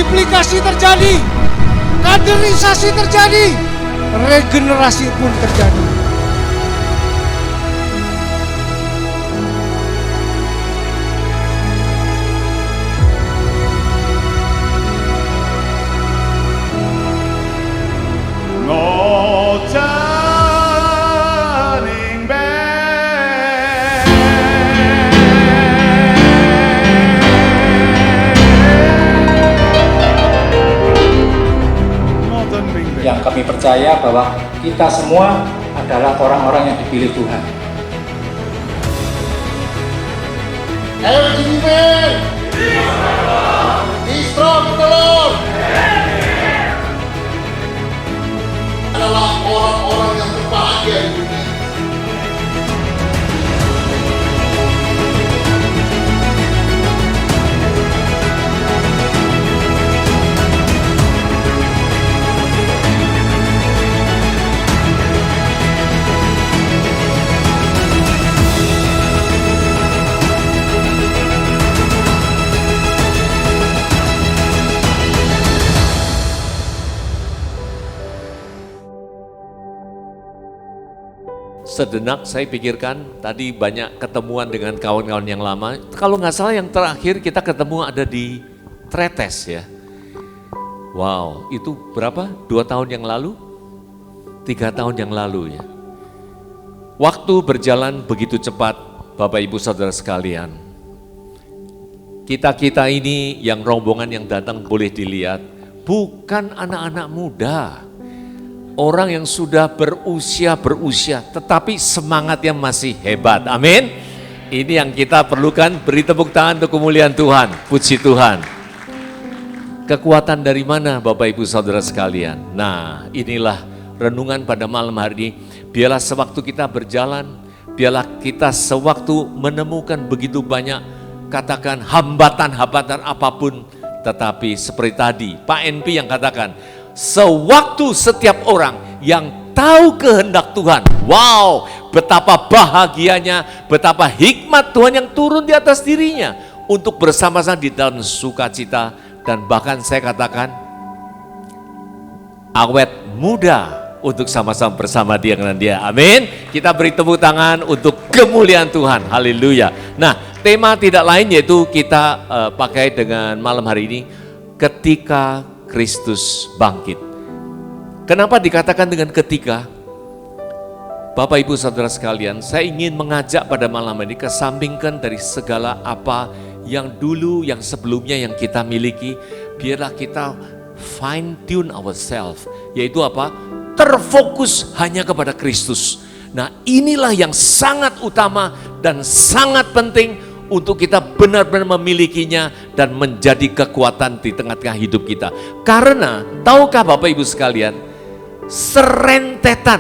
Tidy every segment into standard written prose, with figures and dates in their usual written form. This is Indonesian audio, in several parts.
multiplikasi terjadi, kaderisasi terjadi, regenerasi pun terjadi. No turning back. No turning back. Yang kami percaya bahwa kita semua adalah orang-orang yang dipilih Tuhan. Amen. Be strong in the Lord. Adalah orang-orang yang berbahagia di dunia. Sejenak saya pikirkan, tadi banyak ketemuan dengan kawan-kawan yang lama. Kalau nggak salah yang terakhir kita ketemu ada di Tretes ya. Wow, itu berapa? 2 tahun yang lalu? 3 tahun yang lalu ya. Waktu berjalan begitu cepat, Bapak Ibu Saudara sekalian. Kita ini yang rombongan yang datang boleh dilihat, bukan anak-anak muda. Orang yang sudah berusia, tetapi semangatnya masih hebat. Amin. Ini yang kita perlukan, beri tepuk tangan untuk kemuliaan Tuhan. Puji Tuhan. Kekuatan dari mana Bapak Ibu Saudara sekalian? Nah, inilah renungan pada malam hari ini. Biarlah sewaktu kita berjalan, biarlah kita sewaktu menemukan begitu banyak, katakan hambatan-hambatan apapun. Tetapi seperti tadi, Pak NP yang katakan, sewaktu setiap orang yang tahu kehendak Tuhan, wow, betapa bahagianya, betapa hikmat Tuhan yang turun di atas dirinya untuk bersama-sama di dalam sukacita dan bahkan saya katakan awet muda untuk sama-sama bersama dia dengan dia. Amin. Kita beri tepuk tangan untuk kemuliaan Tuhan. Haleluya. Nah, tema tidak lain yaitu kita pakai dengan malam hari ini, ketika Kristus bangkit. Kenapa dikatakan dengan ketika? Bapak Ibu Saudara sekalian, saya ingin mengajak pada malam ini kesampingkan dari segala apa yang dulu, yang sebelumnya yang kita miliki, biarlah kita fine tune ourselves, yaitu apa? Terfokus hanya kepada Kristus. Nah, inilah yang sangat utama dan sangat penting untuk kita benar-benar memilikinya dan menjadi kekuatan di tengah-tengah hidup kita. Karena, tahukah Bapak Ibu sekalian, serentetan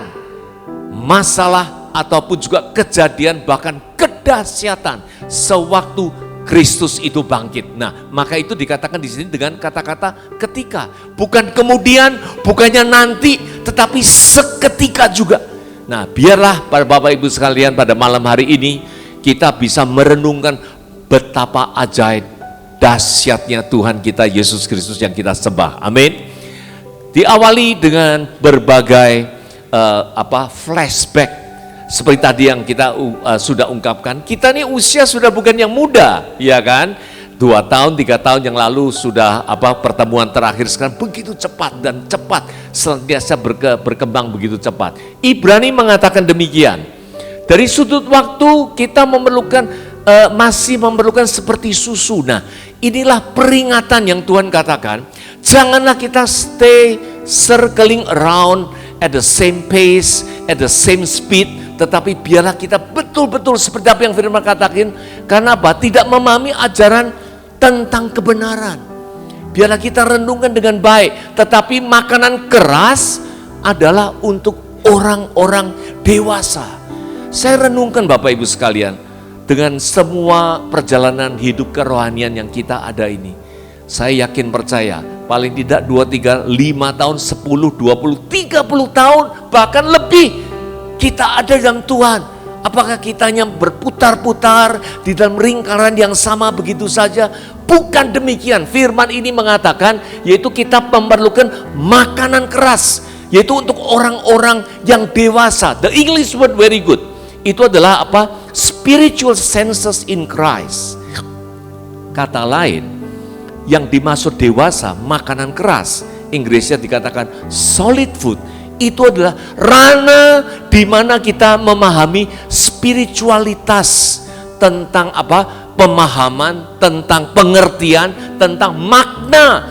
masalah ataupun juga kejadian bahkan kedahsyatan sewaktu Kristus itu bangkit. Nah, maka itu dikatakan di sini dengan kata-kata ketika. Bukan kemudian, bukannya nanti, tetapi seketika juga. Nah, biarlah pada Bapak Ibu sekalian pada malam hari ini, kita bisa merenungkan betapa ajaib dahsyatnya Tuhan kita Yesus Kristus yang kita sembah. Amin. Diawali dengan berbagai flashback seperti tadi yang kita sudah ungkapkan. Kita ini usia sudah bukan yang muda, ya kan? 2 tahun, 3 tahun yang lalu sudah pertemuan terakhir, sekarang begitu cepat dan cepat senantiasa berkembang begitu cepat. Ibrani mengatakan demikian. Dari sudut waktu kita masih memerlukan seperti susu. Nah, inilah peringatan yang Tuhan katakan. Janganlah kita stay circling around at the same pace, at the same speed. Tetapi biarlah kita betul-betul seperti apa yang firman katakan. Karena apa? Tidak memahami ajaran tentang kebenaran. Biarlah kita renungkan dengan baik. Tetapi makanan keras adalah untuk orang-orang dewasa. Saya renungkan Bapak Ibu sekalian, dengan semua perjalanan hidup kerohanian yang kita ada ini, saya yakin percaya, paling tidak 2, 3, 5 tahun, 10, 20, 30 tahun, bahkan lebih, kita ada dalam Tuhan. Apakah kitanya berputar-putar di dalam lingkaran yang sama begitu saja? Bukan demikian. Firman ini mengatakan yaitu kita memerlukan makanan keras, yaitu untuk orang-orang yang dewasa. The English word very good. Itu adalah apa? Spiritual senses in Christ. Kata lain, yang dimaksud dewasa, makanan keras, Inggrisnya dikatakan solid food. Itu adalah ranah di mana kita memahami spiritualitas tentang apa? Pemahaman, tentang pengertian, tentang makna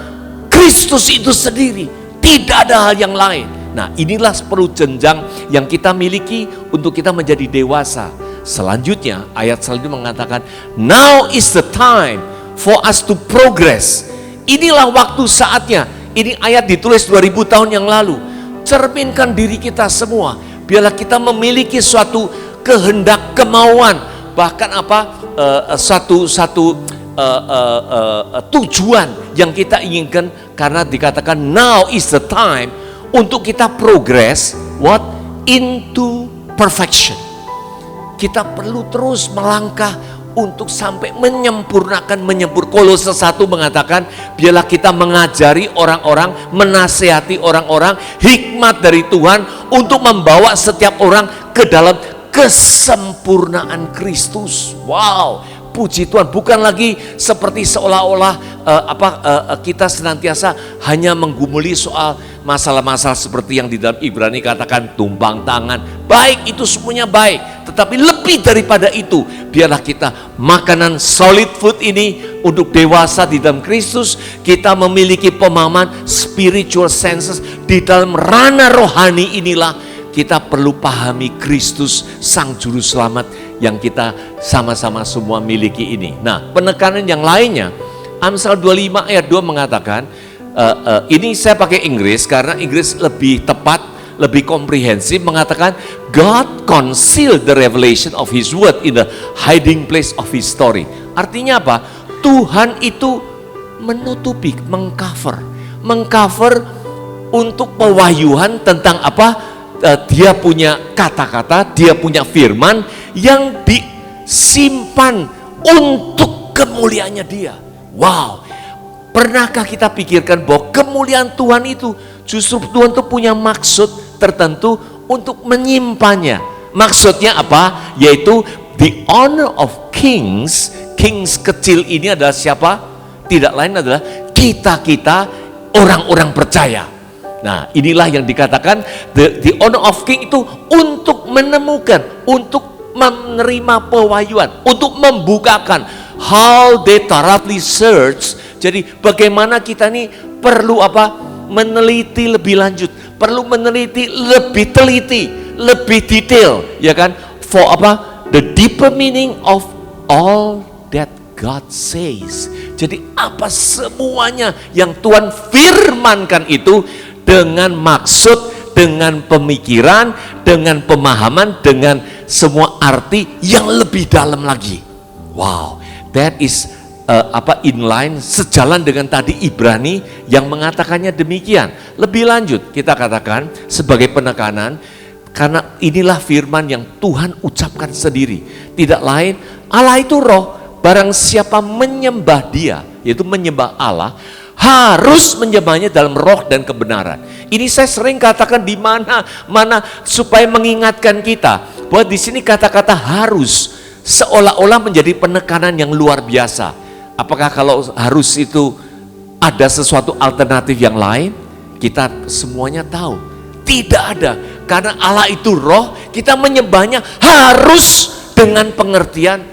Kristus itu sendiri. Tidak ada hal yang lain. Nah, inilah perlu jenjang yang kita miliki untuk kita menjadi dewasa. Selanjutnya, ayat selanjutnya mengatakan, now is the time for us to progress. Inilah waktu saatnya. Ini ayat ditulis 2000 tahun yang lalu. Cerminkan diri kita semua. Biarlah kita memiliki suatu kehendak, kemauan, bahkan apa? Satu tujuan yang kita inginkan, karena dikatakan now is the time untuk kita progress into perfection. Kita perlu terus melangkah untuk sampai menyempurnakan. Kolose 1 mengatakan, biarlah kita mengajari orang-orang, menasihati orang-orang hikmat dari Tuhan untuk membawa setiap orang ke dalam kesempurnaan Kristus. Wow, puji Tuhan, bukan lagi seperti seolah-olah kita senantiasa hanya menggumuli soal masalah-masalah seperti yang di dalam Ibrani katakan tumpang tangan. Baik, itu semuanya baik, tetapi lebih daripada itu, biarlah kita makanan solid food ini untuk dewasa di dalam Kristus. Kita memiliki pemahaman spiritual senses di dalam ranah rohani. Inilah kita perlu pahami Kristus Sang Juru Selamat yang kita sama-sama semua miliki ini. Nah, penekanan yang lainnya, Amsal 25 ayat 2 mengatakan, ini saya pakai Inggris karena Inggris lebih tepat, lebih komprehensif, mengatakan God concealed the revelation of His word in the hiding place of His story. Artinya apa? Tuhan itu menutupi, mengcover untuk pewahyuan tentang apa? Dia punya kata-kata, dia punya firman yang disimpan untuk kemuliaannya dia. Wow, pernahkah kita pikirkan bahwa kemuliaan Tuhan itu justru Tuhan itu punya maksud tertentu untuk menyimpannya. Maksudnya apa? Yaitu the honor of kings. Kings kecil ini adalah siapa? Tidak lain adalah kita-kita orang-orang percaya. Nah, inilah yang dikatakan the honor of king itu untuk menemukan, untuk menerima pewahyuan, untuk membukakan how they thoroughly search. Jadi bagaimana kita ini perlu apa? Meneliti lebih lanjut, perlu meneliti lebih teliti, lebih detail, ya kan? For apa? The deeper meaning of all that God says. Jadi apa semuanya yang Tuhan firmankan itu dengan maksud, dengan pemikiran, dengan pemahaman, dengan semua arti yang lebih dalam lagi. Wow, that is inline, sejalan dengan tadi Ibrani yang mengatakannya demikian. Lebih lanjut kita katakan sebagai penekanan, karena inilah firman yang Tuhan ucapkan sendiri. Tidak lain, Allah itu roh. Barang siapa menyembah Dia, yaitu menyembah Allah, harus menyembahnya dalam roh dan kebenaran. Ini saya sering katakan di mana supaya mengingatkan kita bahwa di sini kata-kata harus seolah-olah menjadi penekanan yang luar biasa. Apakah kalau harus itu ada sesuatu alternatif yang lain? Kita semuanya tahu tidak ada, karena Allah itu roh. Kita menyembahnya harus dengan pengertian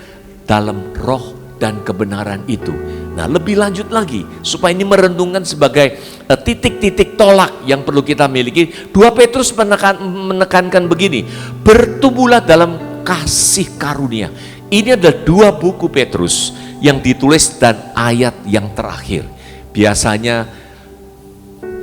dalam roh dan kebenaran itu. Nah, lebih lanjut lagi supaya ini merenungkan sebagai titik-titik tolak yang perlu kita miliki. 2 Petrus menekankan begini, bertumbuhlah dalam kasih karunia. Ini adalah 2 buku Petrus yang ditulis dan ayat yang terakhir. Biasanya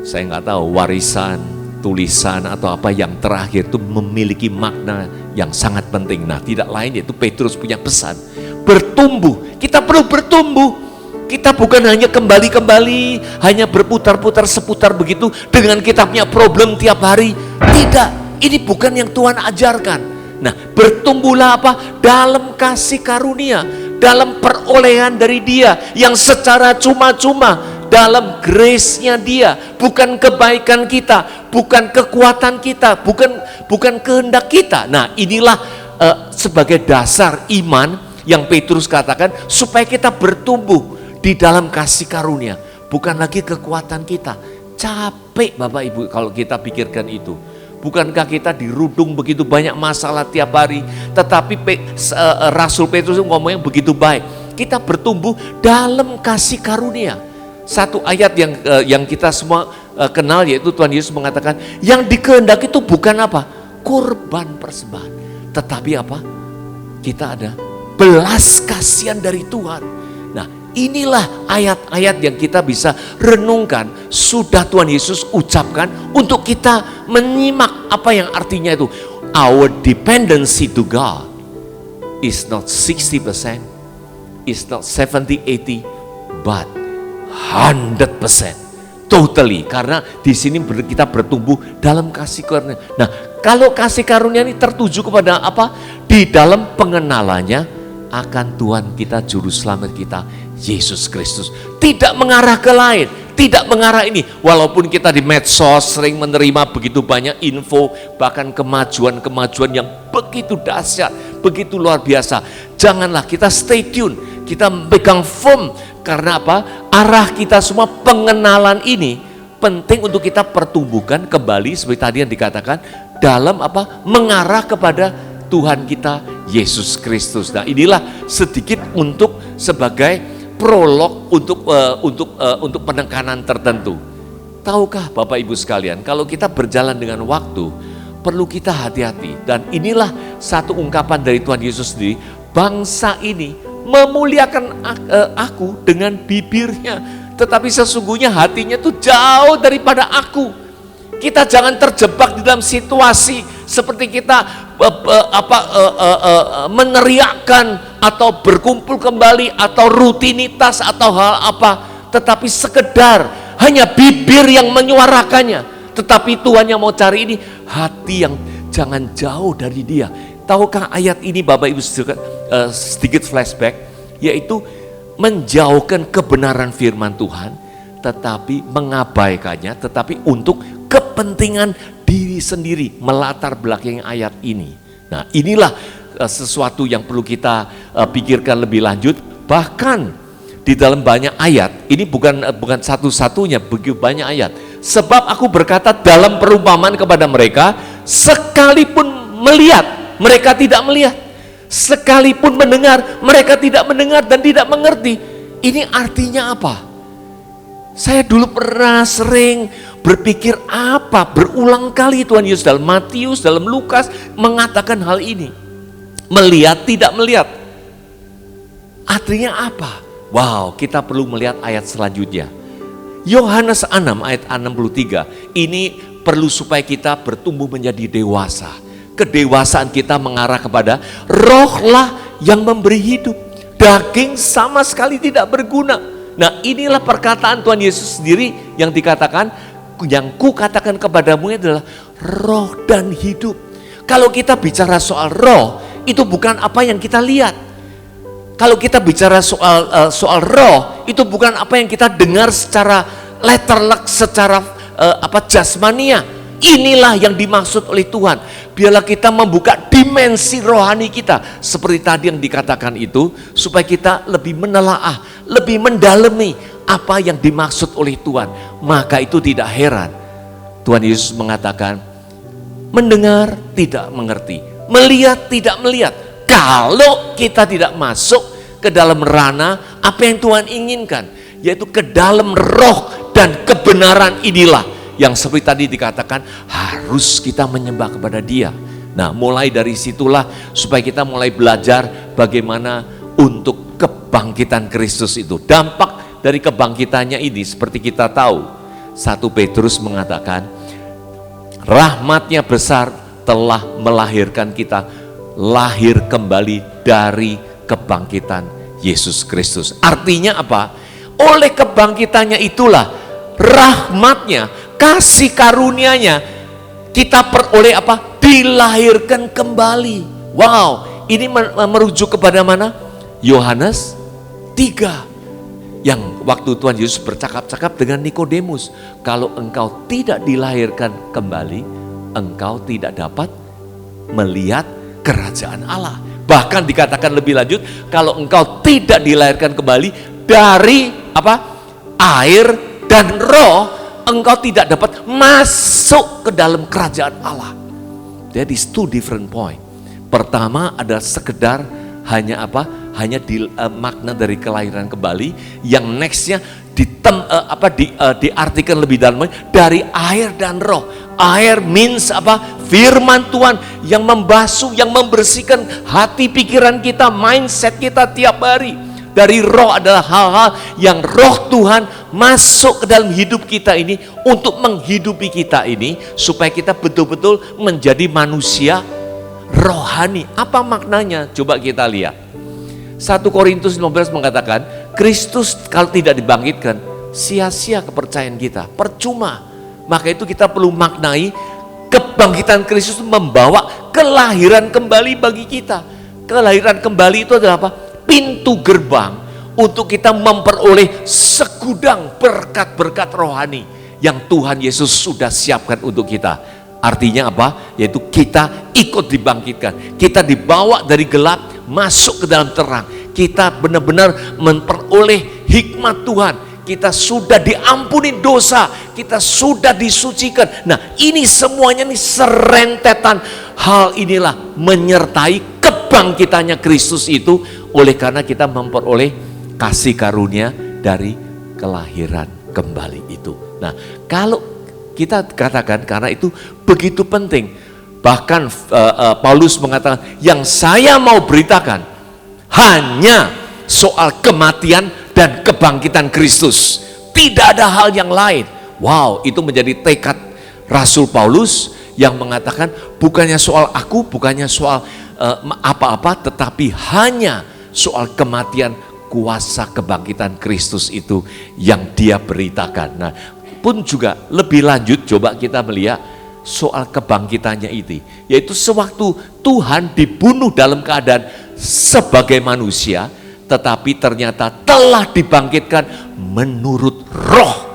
saya nggak tahu warisan, tulisan atau apa yang terakhir itu memiliki makna yang sangat penting. Nah, tidak lain yaitu Petrus punya pesan, bertumbuh. Kita perlu bertumbuh. Kita bukan hanya kembali-kembali, hanya berputar-putar seputar begitu dengan kita punya problem tiap hari. Tidak, ini bukan yang Tuhan ajarkan. Nah, bertumbuhlah apa? Dalam kasih karunia, dalam perolehan dari Dia yang secara cuma-cuma, dalam grace-nya Dia, bukan kebaikan kita, bukan kekuatan kita, bukan kehendak kita. Nah, inilah sebagai dasar iman yang Petrus katakan supaya kita bertumbuh di dalam kasih karunia, bukan lagi kekuatan kita. Capek Bapak Ibu kalau kita pikirkan itu. Bukankah kita dirudung begitu banyak masalah tiap hari, tetapi Rasul Petrus ngomongnya begitu baik. Kita bertumbuh dalam kasih karunia. Satu ayat yang kita semua kenal, yaitu Tuhan Yesus mengatakan, yang dikehendaki itu bukan apa? Kurban persembahan, tetapi apa? Kita ada belas kasihan dari Tuhan. Nah, inilah ayat-ayat yang kita bisa renungkan, sudah Tuhan Yesus ucapkan untuk kita menyimak apa yang artinya itu. Our dependency to God is not 60%, is not 70-80, but 100%. Totally, karena di sini kita bertumbuh dalam kasih karunia. Nah, kalau kasih karunia ini tertuju kepada apa? Di dalam pengenalannya akan Tuhan kita, Juru Selamat kita, Yesus Kristus. Tidak mengarah ke lain, tidak mengarah ini. Walaupun kita di medsos sering menerima begitu banyak info, bahkan kemajuan-kemajuan yang begitu dahsyat, begitu luar biasa. Janganlah kita stay tune, kita pegang firm. Karena apa? Arah kita semua pengenalan ini penting untuk kita pertumbuhkan kembali seperti tadi yang dikatakan, dalam apa? Mengarah kepada Tuhan kita Yesus Kristus. Nah, inilah sedikit untuk sebagai prolog untuk penekanan tertentu. Tahukah Bapak Ibu sekalian, kalau kita berjalan dengan waktu, perlu kita hati-hati. Dan inilah satu ungkapan dari Tuhan Yesus sendiri, bangsa ini memuliakan aku dengan bibirnya, tetapi sesungguhnya hatinya itu jauh daripada aku. Kita jangan terjebak di dalam situasi seperti kita meneriakkan atau berkumpul kembali atau rutinitas atau hal apa, tetapi sekedar hanya bibir yang menyuarakannya. Tetapi Tuhan yang mau cari ini hati yang jangan jauh dari Dia. Tahukah ayat ini Bapak Ibu sedikit flashback, yaitu menjauhkan kebenaran firman Tuhan, tetapi mengabaikannya, tetapi untuk kepentingan diri sendiri, melatar belakangi ayat ini. Nah, inilah sesuatu yang perlu kita pikirkan lebih lanjut. Bahkan di dalam banyak ayat, ini bukan satu-satunya, begitu banyak ayat. Sebab aku berkata dalam perumpamaan kepada mereka, sekalipun melihat, mereka tidak melihat. Sekalipun mendengar, mereka tidak mendengar dan tidak mengerti. Ini artinya apa? Saya dulu pernah sering berpikir apa, berulang kali Tuhan Yesus dalam Matius, dalam Lukas mengatakan hal ini. Melihat tidak melihat. Artinya apa? Wow, kita perlu melihat ayat selanjutnya. Yohanes 6 ayat 63. Ini perlu supaya kita bertumbuh menjadi dewasa. Kedewasaan kita mengarah kepada rohlah yang memberi hidup. Daging sama sekali tidak berguna. Nah, inilah perkataan Tuhan Yesus sendiri yang dikatakan, yang ku katakan kepadamu adalah roh dan hidup. Kalau kita bicara soal roh, itu bukan apa yang kita lihat. Kalau kita bicara soal roh, itu bukan apa yang kita dengar secara letterlek, secara jasmania. Inilah yang dimaksud oleh Tuhan. Biarlah kita membuka dimensi rohani kita. Seperti tadi yang dikatakan itu, supaya kita lebih menelaah, lebih mendalami apa yang dimaksud oleh Tuhan. Maka itu tidak heran Tuhan Yesus mengatakan, mendengar tidak mengerti, melihat tidak melihat. Kalau kita tidak masuk ke dalam ranah apa yang Tuhan inginkan, yaitu ke dalam roh dan kebenaran, inilah yang seperti tadi dikatakan harus kita menyembah kepada Dia. Nah, mulai dari situlah supaya kita mulai belajar bagaimana untuk kebangkitan Kristus itu. Dampak dari kebangkitannya ini seperti kita tahu, 1 Petrus mengatakan rahmat-Nya besar telah melahirkan kita lahir kembali dari kebangkitan Yesus Kristus. Artinya apa? Oleh kebangkitannya itulah rahmat-Nya, kasih karunia-Nya, kita peroleh apa? Dilahirkan kembali. Wow, ini merujuk kepada mana? Yohanes 3. Yang waktu Tuhan Yesus bercakap-cakap dengan Nikodemus, kalau engkau tidak dilahirkan kembali, engkau tidak dapat melihat kerajaan Allah. Bahkan dikatakan lebih lanjut, kalau engkau tidak dilahirkan kembali dari air dan roh, engkau tidak dapat masuk ke dalam kerajaan Allah. That is two different point. Pertama adalah sekedar hanya makna dari kelahiran kembali. Yang nextnya diartikan lebih dalam dari air dan roh. Air means firman Tuhan yang membasuh, yang membersihkan hati pikiran kita, mindset kita tiap hari. Dari roh adalah hal-hal yang roh Tuhan masuk ke dalam hidup kita ini untuk menghidupi kita ini supaya kita betul-betul menjadi manusia rohani. Apa maknanya? Coba kita lihat. 1 Korintus 15 mengatakan, Kristus kalau tidak dibangkitkan, sia-sia kepercayaan kita, percuma. Maka itu kita perlu maknai kebangkitan Kristus membawa kelahiran kembali bagi kita. Kelahiran kembali itu adalah apa? Pintu gerbang untuk kita memperoleh segudang berkat-berkat rohani yang Tuhan Yesus sudah siapkan untuk kita. Artinya apa? Yaitu kita ikut dibangkitkan. Kita dibawa dari gelap masuk ke dalam terang. Kita benar-benar memperoleh hikmat Tuhan. Kita sudah diampuni dosa. Kita sudah disucikan. Nah, ini semuanya nih serentetan hal inilah menyertai kebangkitannya Kristus itu, oleh karena kita memperoleh kasih karunia dari kelahiran kembali itu. Nah, kalau kita katakan karena itu begitu penting. Bahkan Paulus mengatakan, yang saya mau beritakan hanya soal kematian dan kebangkitan Kristus. Tidak ada hal yang lain. Wow, itu menjadi tekad Rasul Paulus yang mengatakan bukannya soal aku, bukannya soal apa-apa, tetapi hanya soal kematian, kuasa kebangkitan Kristus itu yang dia beritakan. Nah, pun juga lebih lanjut coba kita melihat soal kebangkitannya itu, yaitu sewaktu Tuhan dibunuh dalam keadaan sebagai manusia, tetapi ternyata telah dibangkitkan menurut roh.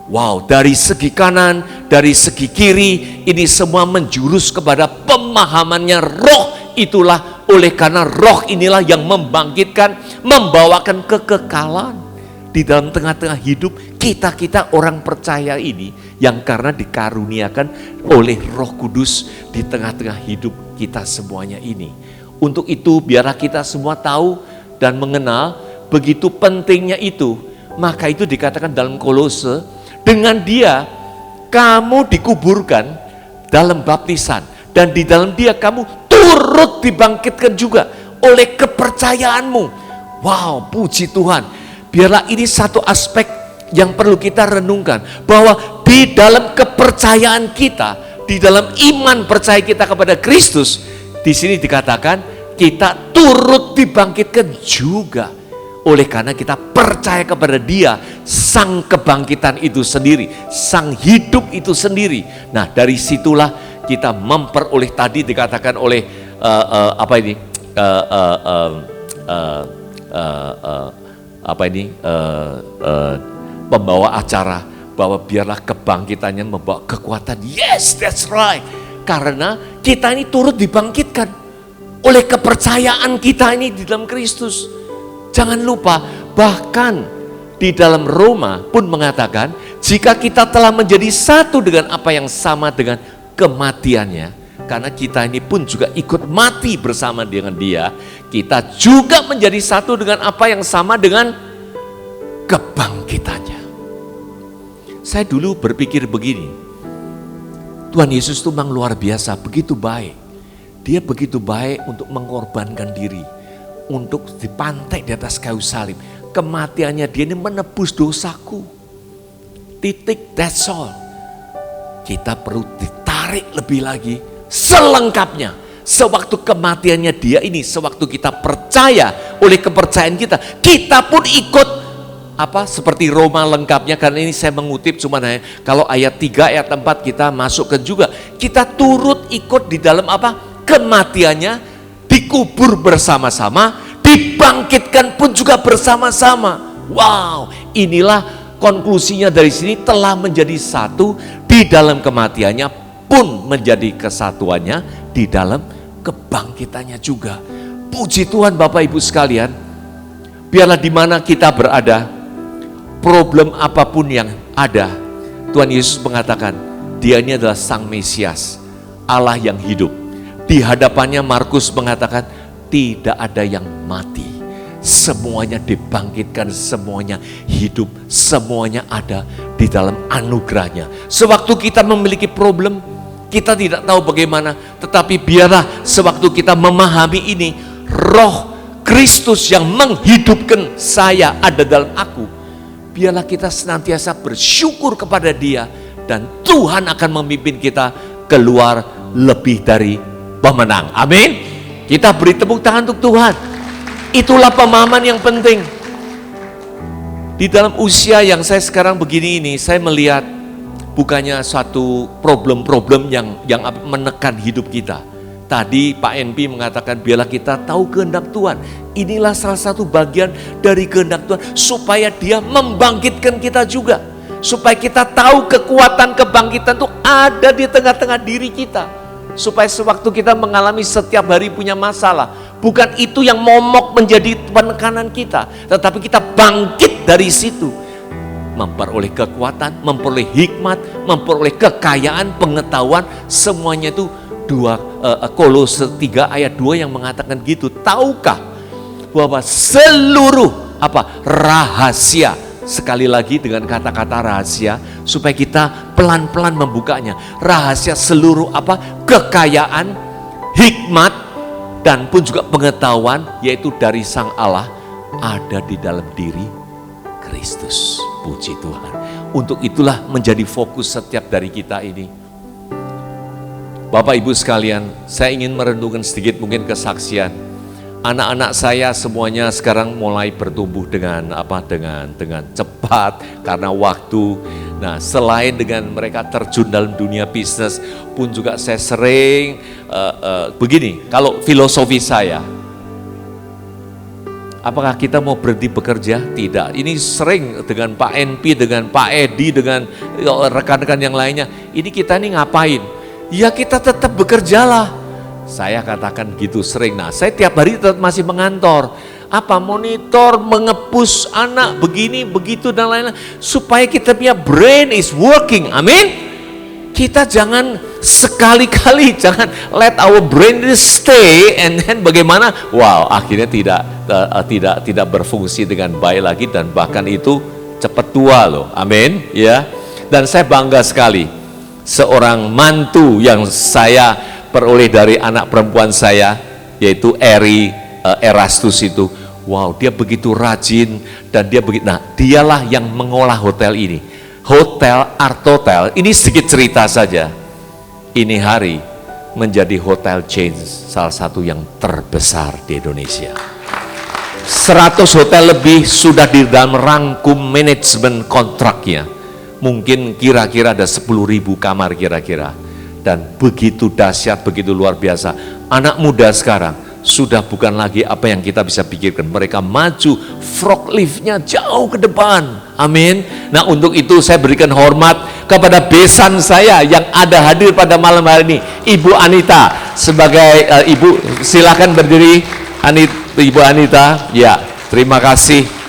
Wow, dari segi kanan, dari segi kiri, ini semua menjurus kepada pemahamannya roh. Itulah oleh karena roh inilah yang membangkitkan, membawakan kekekalan di dalam tengah-tengah hidup kita orang percaya ini, yang karena dikaruniakan oleh Roh Kudus di tengah-tengah hidup kita semuanya ini. Untuk itu biarlah kita semua tahu dan mengenal begitu pentingnya itu. Maka itu dikatakan dalam Kolose, dengan dia kamu dikuburkan dalam baptisan, dan di dalam dia kamu turut dibangkitkan juga oleh kepercayaanmu. Wow, puji Tuhan. Biarlah ini satu aspek yang perlu kita renungkan, bahwa di dalam kepercayaan kita, di dalam iman percaya kita kepada Kristus, di sini dikatakan kita turut dibangkitkan juga oleh karena kita percaya kepada Dia, sang kebangkitan itu sendiri, sang hidup itu sendiri. Nah, dari situlah kita memperoleh, tadi dikatakan oleh pembawa acara, bahwa biarlah kebangkitannya membawa kekuatan. Yes, that's right. Karena kita ini turut dibangkitkan oleh kepercayaan kita ini di dalam Kristus. Jangan lupa, bahkan di dalam Roma pun mengatakan, jika kita telah menjadi satu dengan apa yang sama dengan kematiannya, karena kita ini pun juga ikut mati bersama dengan Dia, kita juga menjadi satu dengan apa yang sama dengan kebangkitannya. Saya dulu berpikir begini, Tuhan Yesus itu memang luar biasa, begitu baik. Dia begitu baik untuk mengorbankan diri, untuk dipantai di atas kayu salib. Kematiannya dia ini menebus dosaku. Titik, that's all. Kita perlu ditarik lebih lagi selengkapnya. Sewaktu kematiannya dia ini, sewaktu kita percaya oleh kepercayaan kita, kita pun ikut seperti Roma lengkapnya. Karena ini saya mengutip cuman kalau ayat 3 ayat 4 kita masukkan juga, kita turut ikut di dalam kematiannya, dikubur bersama-sama, dibangkitkan pun juga bersama-sama. Wow, inilah konklusinya dari sini, telah menjadi satu di dalam kematiannya pun menjadi kesatuannya di dalam kebangkitannya juga. Puji Tuhan Bapak Ibu sekalian, biarlah di mana kita berada, problem apapun yang ada, Tuhan Yesus mengatakan, Dia ini adalah Sang Mesias, Allah yang hidup. Di hadapannya Markus mengatakan, tidak ada yang mati. Semuanya dibangkitkan, semuanya hidup, semuanya ada di dalam anugerahnya. Sewaktu kita memiliki problem, kita tidak tahu bagaimana, tetapi biarlah sewaktu kita memahami ini, Roh Kristus yang menghidupkan saya ada dalam aku. Biarlah kita senantiasa bersyukur kepada Dia, dan Tuhan akan memimpin kita keluar lebih dari pemenang. Amin. Kita beri tepuk tangan untuk Tuhan. Itulah pemahaman yang penting. Di dalam usia yang saya sekarang begini ini, saya melihat bukannya suatu problem-problem yang menekan hidup kita. Tadi Pak NP mengatakan biarlah kita tahu kehendak Tuhan. Inilah salah satu bagian dari kehendak Tuhan, supaya Dia membangkitkan kita juga. Supaya kita tahu kekuatan kebangkitan itu ada di tengah-tengah diri kita. Supaya sewaktu kita mengalami setiap hari punya masalah, bukan itu yang momok menjadi penekanan kita, tetapi kita bangkit dari situ, memperoleh kekuatan, memperoleh hikmat, memperoleh kekayaan, pengetahuan, semuanya itu Kolose 3 ayat 2 yang mengatakan gitu. Tahukah bahwa seluruh rahasia, sekali lagi dengan kata-kata rahasia, supaya kita pelan-pelan membukanya. Rahasia seluruh kekayaan, hikmat, dan pun juga pengetahuan, yaitu dari Sang Allah, ada di dalam diri Kristus. Puji Tuhan. Untuk itulah menjadi fokus setiap dari kita ini. Bapak Ibu sekalian, saya ingin merenungkan sedikit mungkin kesaksian. Anak-anak saya semuanya sekarang mulai bertumbuh dengan cepat karena waktu. Nah, selain dengan mereka terjun dalam dunia bisnis pun juga saya sering begini, kalau filosofi saya, apakah kita mau berhenti bekerja? Tidak. Ini sering dengan Pak NP, dengan Pak Edi, dengan rekan-rekan yang lainnya. Ini kita ini ngapain? Ya kita tetap bekerjalah. Saya katakan gitu sering. Nah, saya tiap hari tetap masih mengantor. Monitor, mengepus anak, begini, begitu, dan lain-lain. Supaya kita punya brain is working. Amin. Kita jangan sekali-kali, jangan let our brain stay and then bagaimana? Wow, akhirnya tidak berfungsi dengan baik lagi, dan bahkan itu cepat tua loh. Amin. Ya. Dan saya bangga sekali seorang mantu yang saya peroleh dari anak perempuan saya, yaitu Eri Erastus itu. Wow, dia begitu rajin, dan dialah yang mengolah hotel ini. Hotel Art Hotel, ini sedikit cerita saja. Ini hari menjadi hotel chain salah satu yang terbesar di Indonesia. 100 hotel lebih sudah di dalam rangkum manajemen kontraknya. Mungkin kira-kira ada 10.000 kamar kira-kira. Dan begitu dahsyat, begitu luar biasa. Anak muda sekarang sudah bukan lagi apa yang kita bisa pikirkan. Mereka maju, forkliftnya jauh ke depan. Amin. Nah, untuk itu saya berikan hormat kepada besan saya yang ada hadir pada malam hari ini, Ibu Anita. Sebagai Ibu, silakan berdiri. Ibu Anita, ya, terima kasih.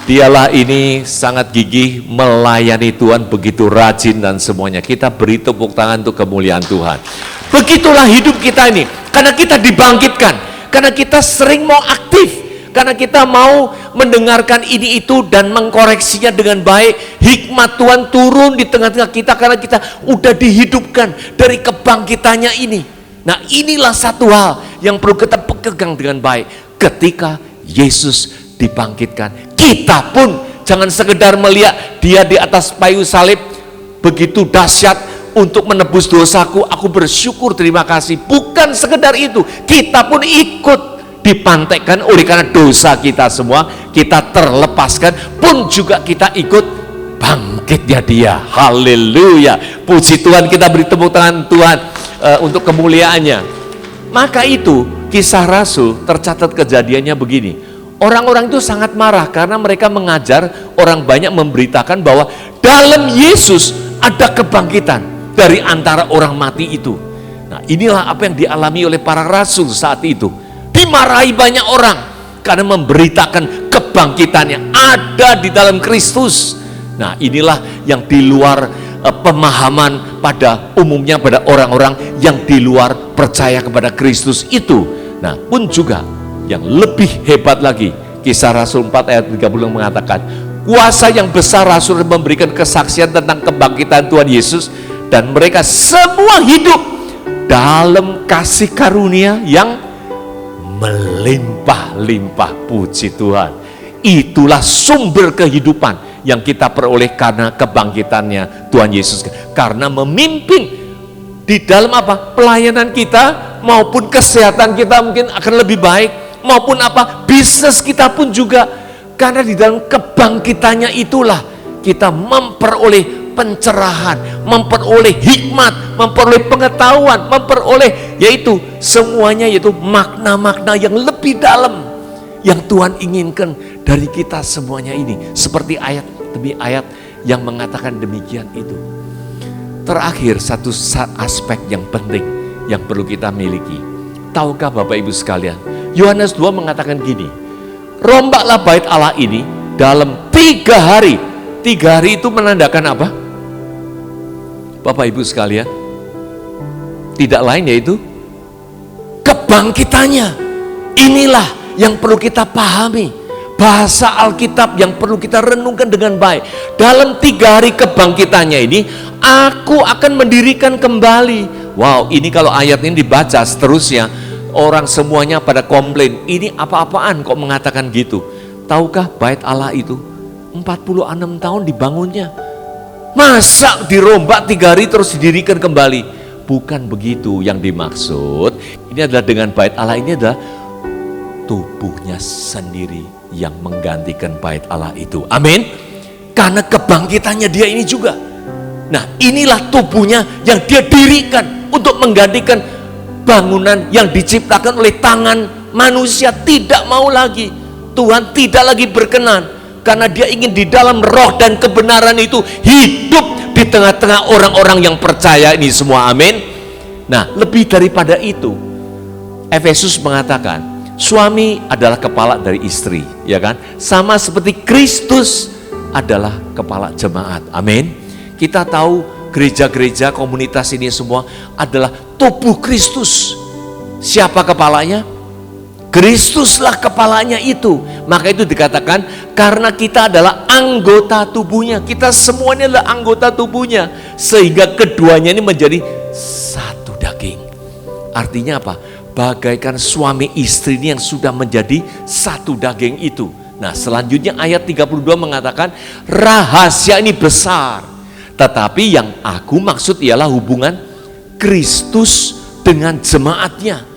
Dialah ini sangat gigih melayani Tuhan, begitu rajin dan semuanya. Kita beri tepuk tangan untuk kemuliaan Tuhan. Begitulah hidup kita ini, karena kita dibangkitkan, karena kita sering mau aktif, karena kita mau mendengarkan ini itu dan mengkoreksinya dengan baik. Hikmat Tuhan turun di tengah-tengah kita karena kita udah dihidupkan dari kebangkitannya ini. Nah, inilah satu hal yang perlu kita pegang dengan baik. Ketika Yesus dibangkitkan, kita pun jangan sekedar melihat Dia di atas kayu salib begitu dahsyat untuk menebus dosaku, aku bersyukur, terima kasih. Bukan sekedar itu, kita pun ikut dipantaikan oleh karena dosa kita semua, kita terlepaskan, pun juga kita ikut bangkitnya Dia. Haleluya, puji Tuhan. Kita beri tepuk tangan Tuhan untuk kemuliaannya. Maka itu Kisah Rasul tercatat kejadiannya begini. Orang-orang itu sangat marah karena mereka mengajar orang banyak memberitakan bahwa dalam Yesus ada kebangkitan dari antara orang mati itu. Nah, inilah apa yang dialami oleh para rasul saat itu. Dimarahi banyak orang karena memberitakan kebangkitan yang ada di dalam Kristus. Nah, inilah yang di luar pemahaman pada umumnya pada orang-orang yang di luar percaya kepada Kristus itu. Nah, pun juga yang lebih hebat lagi, Kisah Rasul 4 ayat 30 mengatakan, kuasa yang besar Rasul memberikan kesaksian tentang kebangkitan Tuhan Yesus, dan mereka semua hidup dalam kasih karunia yang melimpah-limpah. Puji Tuhan. Itulah sumber kehidupan yang kita peroleh karena kebangkitannya Tuhan Yesus. Karena memimpin di dalam apa? Pelayanan kita maupun kesehatan kita mungkin akan lebih baik, maupun apa? Bisnis kita pun juga. Karena di dalam kebangkitannya itulah kita memperoleh pencerahan, memperoleh hikmat, memperoleh pengetahuan, memperoleh yaitu semuanya, yaitu makna-makna yang lebih dalam yang Tuhan inginkan dari kita semuanya ini. Seperti ayat demi ayat yang mengatakan demikian itu. Terakhir, satu aspek yang penting yang perlu kita miliki. Tahukah Bapak Ibu sekalian, Yohanes 2 mengatakan gini, rombaklah bait Allah ini dalam 3 hari. 3 hari itu menandakan apa? Bapak Ibu sekalian, tidak lain yaitu kebangkitannya. Inilah yang perlu kita pahami. Bahasa Alkitab yang perlu kita renungkan dengan baik. Dalam 3 hari kebangkitannya ini, aku akan mendirikan kembali. Wow, ini kalau ayat ini dibaca seterusnya, orang semuanya pada komplain, ini apa-apaan kok mengatakan gitu. Tahukah bait Allah itu 46 tahun dibangunnya. Masa dirombak 3 hari terus didirikan kembali? Bukan begitu yang dimaksud. Ini adalah dengan bait Allah ini adalah tubuhnya sendiri yang menggantikan bait Allah itu. Amin. Karena kebangkitannya dia ini juga. Nah, inilah tubuhnya yang dia dirikan untuk menggantikan bangunan yang diciptakan oleh tangan manusia. Tidak mau lagi. Tuhan tidak lagi berkenan. Karena dia ingin di dalam roh dan kebenaran itu hidup di tengah-tengah orang-orang yang percaya ini semua. Amin. Nah, lebih daripada itu, Efesus mengatakan suami adalah kepala dari istri, ya kan? Sama seperti Kristus adalah kepala jemaat. Amin. Kita tahu gereja-gereja komunitas ini semua adalah tubuh Kristus. Siapa kepalanya? Kristuslah kepalanya itu. Maka itu dikatakan karena kita adalah anggota tubuhnya. Kita semuanya adalah anggota tubuhnya. Sehingga keduanya ini menjadi satu daging. Artinya apa? Bagaikan suami istri ini yang sudah menjadi satu daging itu. Nah, selanjutnya ayat 32 mengatakan rahasia ini besar. Tetapi yang aku maksud ialah hubungan Kristus dengan jemaatnya.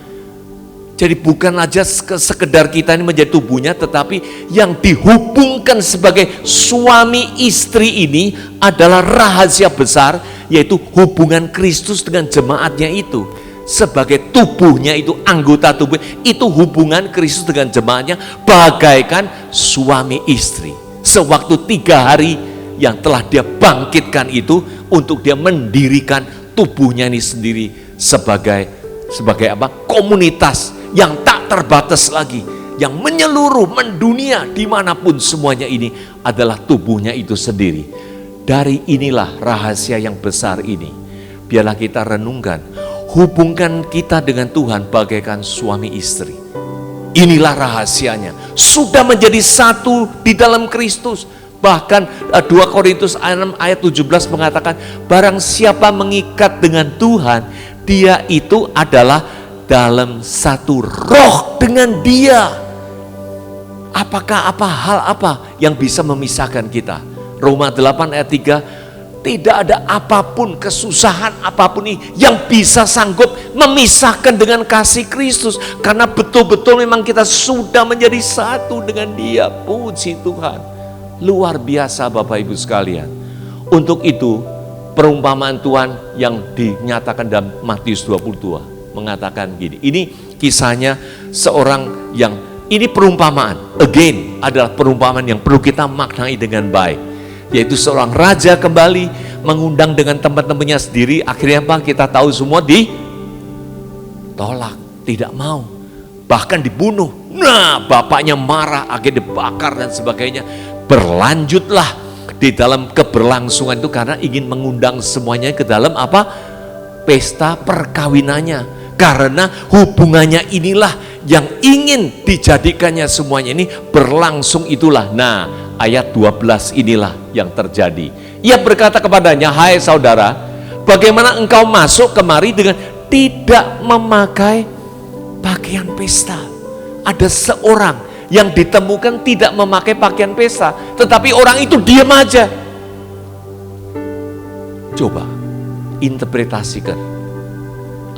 Jadi bukan aja sekedar kita ini menjadi tubuhnya, tetapi yang dihubungkan sebagai suami istri ini adalah rahasia besar, yaitu hubungan Kristus dengan jemaatnya itu. Sebagai tubuhnya itu, anggota tubuh itu, hubungan Kristus dengan jemaatnya bagaikan suami istri. Sewaktu 3 hari yang telah dia bangkitkan itu untuk dia mendirikan tubuhnya ini sendiri sebagai apa? Komunitas yang tak terbatas lagi, yang menyeluruh, mendunia, dimanapun semuanya ini adalah tubuhnya itu sendiri. Dari inilah rahasia yang besar ini. Biarlah kita renungkan, hubungkan kita dengan Tuhan bagaikan suami istri. Inilah rahasianya, sudah menjadi satu di dalam Kristus. Bahkan 2 Korintus 6 ayat 17 mengatakan, barang siapa mengikat dengan Tuhan, dia itu adalah dalam satu roh dengan dia. Apakah hal apa yang bisa memisahkan kita? Roma 8 ayat 3, tidak ada apapun, kesusahan apapun ini yang bisa sanggup memisahkan dengan kasih Kristus. Karena betul-betul memang kita sudah menjadi satu dengan dia. Puji Tuhan. Luar biasa Bapak Ibu sekalian. Untuk itu perumpamaan Tuhan yang dinyatakan dalam Matius 22 mengatakan gini. Ini kisahnya seorang yang, ini perumpamaan. Again, adalah perumpamaan yang perlu kita maknai dengan baik. Yaitu seorang raja kembali mengundang dengan teman-temannya sendiri. Akhirnya apa? Kita tahu semua ditolak, tidak mau. Bahkan dibunuh. Nah, bapaknya marah, akhirnya dibakar dan sebagainya. Berlanjutlah di dalam keberlangsungan itu karena ingin mengundang semuanya ke dalam apa? Pesta perkawinannya. Karena hubungannya inilah yang ingin dijadikannya semuanya ini berlangsung itulah. Nah, ayat 12 inilah yang terjadi. Ia berkata kepadanya, "Hai saudara, bagaimana engkau masuk kemari dengan tidak memakai pakaian pesta?" Ada seorang yang ditemukan tidak memakai pakaian pesta, tetapi orang itu diam aja. Coba interpretasikan,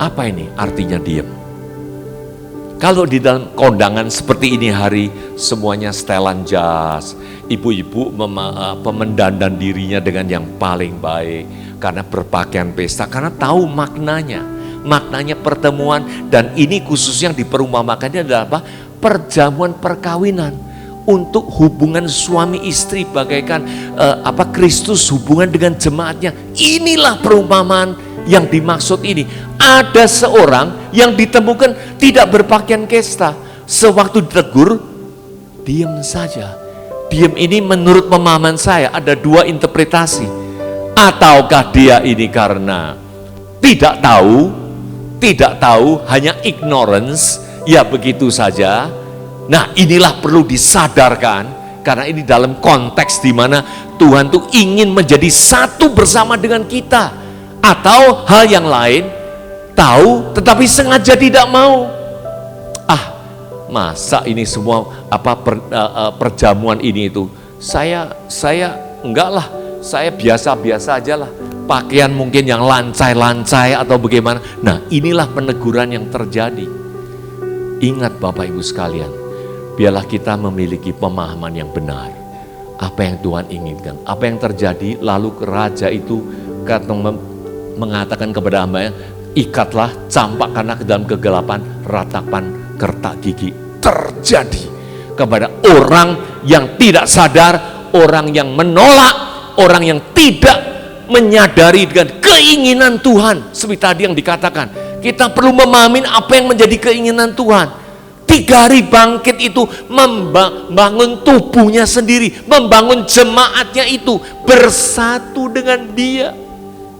apa ini artinya diam? Kalau di dalam kondangan seperti ini hari, semuanya setelan jas, ibu-ibu mendandan dirinya dengan yang paling baik karena berpakaian pesta, karena tahu maknanya pertemuan. Dan ini khusus yang diperumpamakannya adalah apa? Perjamuan perkawinan untuk hubungan suami istri, bagaikan Kristus hubungan dengan jemaatnya. Inilah perumpamaan yang dimaksud ini. Ada seorang yang ditemukan tidak berpakaian pesta. Sewaktu ditegur, diam saja. Diam ini menurut pemahaman saya ada dua interpretasi. Ataukah dia ini karena tidak tahu, hanya ignorance, ya begitu saja. Nah, inilah perlu disadarkan, karena ini dalam konteks di mana Tuhan tuh ingin menjadi satu bersama dengan kita. Atau hal yang lain, tahu tetapi sengaja tidak mau. Masa ini semua perjamuan ini itu, saya enggak lah, saya biasa-biasa aja lah. Pakaian mungkin yang lancai-lancai atau bagaimana. Nah, inilah peneguran yang terjadi. Ingat Bapak Ibu sekalian, biarlah kita memiliki pemahaman yang benar. Apa yang Tuhan inginkan, apa yang terjadi. Lalu raja itu mengatakan kepada hambanya, ikatlah, campakkanlah ke dalam kegelapan ratapan kertak gigi. Terjadi kepada orang yang tidak sadar, orang yang menolak, orang yang tidak menyadari dengan keinginan Tuhan. Seperti tadi yang dikatakan, kita perlu memahami apa yang menjadi keinginan Tuhan. 3 hari bangkit itu membangun tubuhnya sendiri, membangun jemaatnya itu bersatu dengan Dia.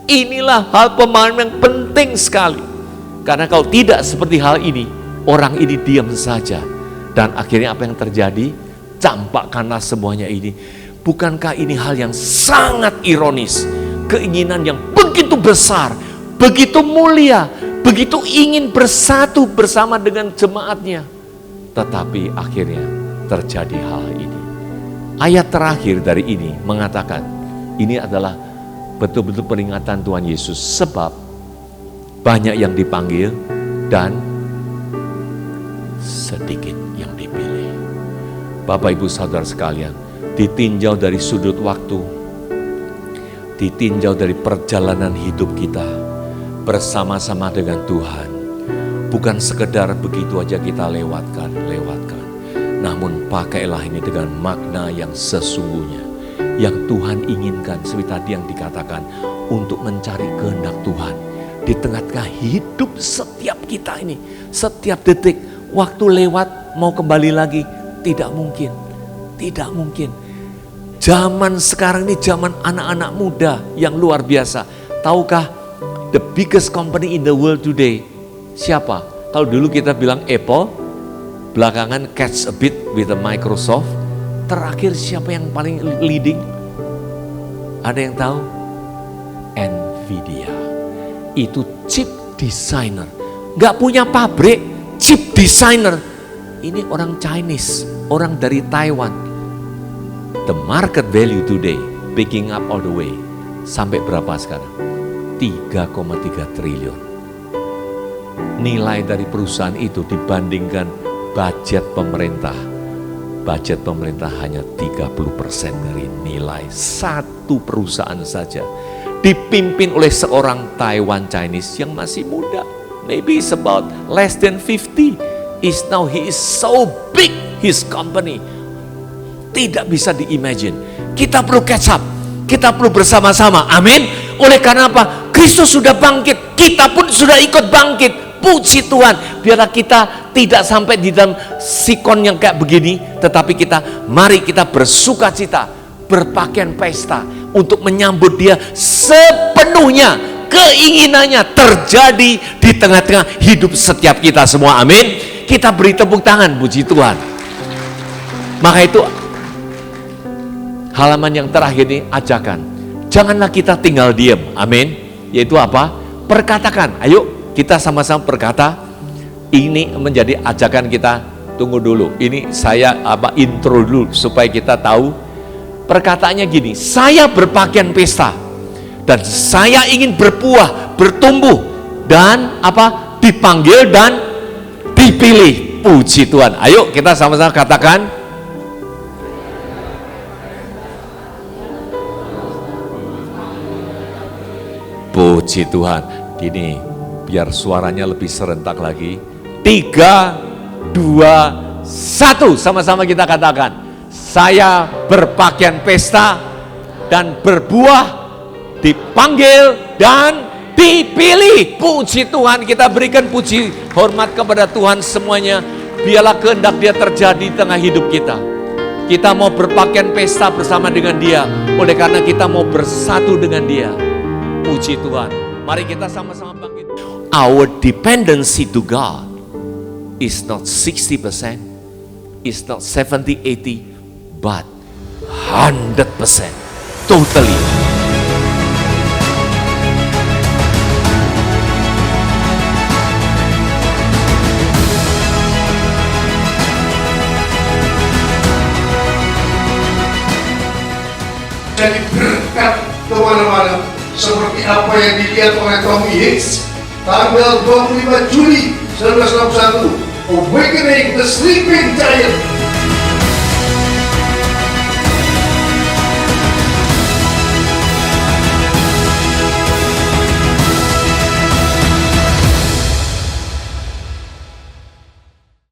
Inilah hal pemahaman yang penting sekali. Karena kalau tidak seperti hal ini, orang ini diam saja. Dan akhirnya apa yang terjadi? Campakkanlah semuanya ini. Bukankah ini hal yang sangat ironis? Keinginan yang begitu besar, begitu mulia, begitu ingin bersatu bersama dengan jemaatnya. Tetapi akhirnya terjadi hal ini. Ayat terakhir dari ini mengatakan, ini adalah betul-betul peringatan Tuhan Yesus. Sebab banyak yang dipanggil dan sedikit yang dipilih. Bapak Ibu Saudara sekalian, ditinjau dari sudut waktu, ditinjau dari perjalanan hidup kita bersama-sama dengan Tuhan. Bukan sekedar begitu aja kita lewatkan. Namun pakailah ini dengan makna yang sesungguhnya, yang Tuhan inginkan. Seperti tadi yang dikatakan, untuk mencari kehendak Tuhan di tengah-tengah hidup setiap kita ini. Setiap detik, waktu lewat mau kembali lagi, tidak mungkin. Zaman sekarang ini zaman anak-anak muda yang luar biasa. Tahukah the biggest company in the world today? Siapa? Kalau dulu kita bilang Apple, belakangan catch a bit with the Microsoft. Terakhir siapa yang paling leading? Ada yang tahu? Nvidia. Itu chip designer. Gak punya pabrik, chip designer. Ini orang Chinese, orang dari Taiwan. The market value today, picking up all the way. Sampai berapa sekarang? 3,3 triliun. Nilai dari perusahaan itu dibandingkan budget pemerintah. Budget pemerintah hanya 30% dari nilai satu perusahaan saja. Dipimpin oleh seorang Taiwan Chinese yang masih muda. maybe it's about less than 50. Now he is so big, his company. Tidak bisa di-imagine. Kita perlu catch up. Kita perlu bersama-sama. Amin. Oleh karena apa? Kristus sudah bangkit. Kita pun sudah ikut bangkit. Puji Tuhan. Biarlah kita tidak sampai di dalam sikon yang kayak begini. Tetapi mari kita bersuka cita. Berpakaian pesta. Untuk menyambut dia sepenuhnya. Keinginannya terjadi di tengah-tengah hidup setiap kita semua. Amin. Kita beri tepuk tangan. Puji Tuhan. Maka itu halaman yang terakhir ini ajakan. Janganlah kita tinggal diam. Amin. Yaitu apa? Perkatakan. Ayo kita sama-sama berkata. Ini menjadi ajakan kita. Tunggu dulu. Ini saya intro dulu supaya kita tahu. Perkataannya gini. Saya berpakaian pesta dan saya ingin berbuah, bertumbuh dan dipanggil dan dipilih. Puji Tuhan. Ayo kita sama-sama katakan. Puji Tuhan. Gini, biar suaranya lebih serentak lagi. 3, 2, 1. Sama-sama kita katakan. Saya berpakaian pesta dan berbuah, dipanggil dan dipilih. Puji Tuhan. Kita berikan puji hormat kepada Tuhan semuanya. Biarlah kehendak dia terjadi di tengah hidup kita. Kita mau berpakaian pesta bersama dengan dia. Oleh karena kita mau bersatu dengan dia. Puji Tuhan. Mari kita sama-sama bangkit. Our dependency to God is not 60%, is not 70, 80, but 100%. Totally. Jadi berkat kemana-mana seperti apa yang dilihat oleh Tommy Hicks tanggal 25 Juli 1961, Awakening the Sleeping Giant.